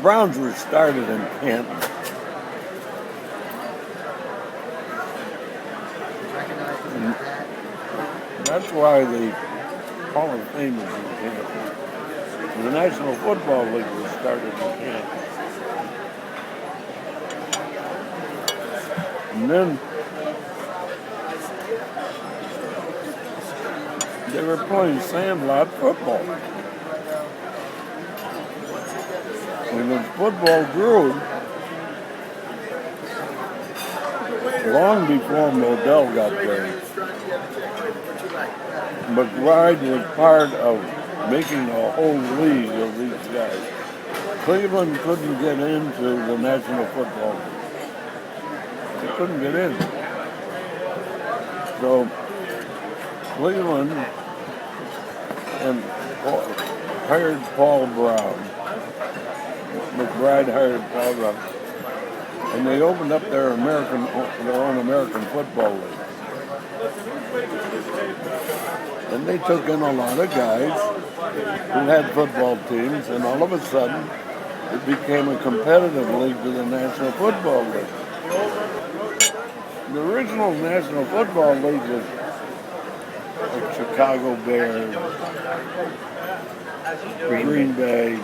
Browns were started in Canton. And that's why the Hall of Fame is in Canton. The National Football League was started in Canton. And then they were playing sandlot football. And as football grew, long before Modell got there, McBride was part of making a whole league of these guys. Cleveland couldn't get into the National Football League. They couldn't get in. So Cleveland hired Paul Brown. McBride hired Paul Brown. And they opened up their own American Football League. And they took in a lot of guys who had football teams, and all of a sudden, it became a competitive league to the National Football League. The original National Football League was like Chicago Bears, Green Bay.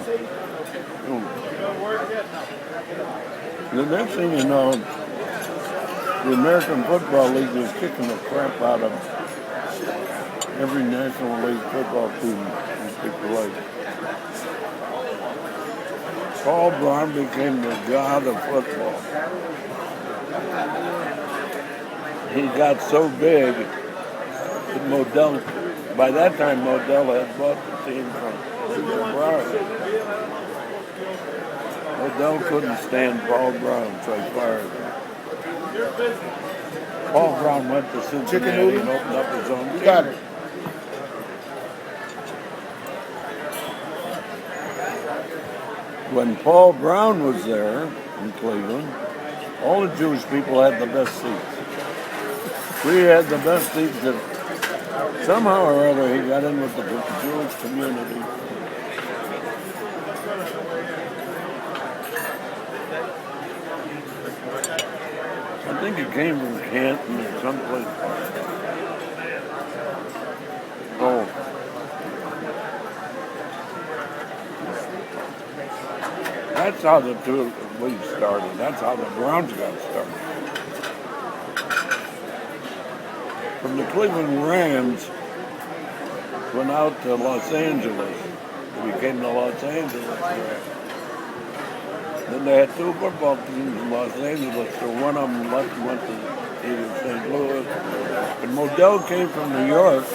The next thing you know, the American Football League was kicking the crap out of every National League football team in the league. Paul Brown became the god of football. He got so big that Modell, by that time Modell had bought the team from McBride. Modell couldn't stand Paul Brown, so he fired him. Paul Brown went to Cincinnati and opened up his own team. Got it. When Paul Brown was there in Cleveland, all the Jewish people had the best seats. We had the best seats that somehow or other he got in with the Jewish community. I think it came from Canton or someplace. Oh. That's how the two leagues started. That's how the Browns got started. From the Cleveland Rams went out to Los Angeles. It became the Los Angeles Rams. Then they had two football teams in Los Angeles, so one of them left and went to either St. Louis. And Modell came from New York.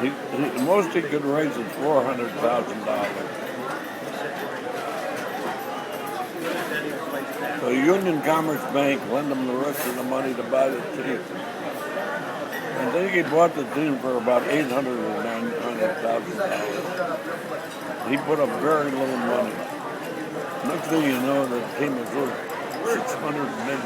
The most he could raise is $400,000. So Union Commerce Bank lent him the rest of the money to buy the team. I think he bought the team for about $800,000 or $900,000. He put up very little money. Next thing you know, the team was worth $600 million.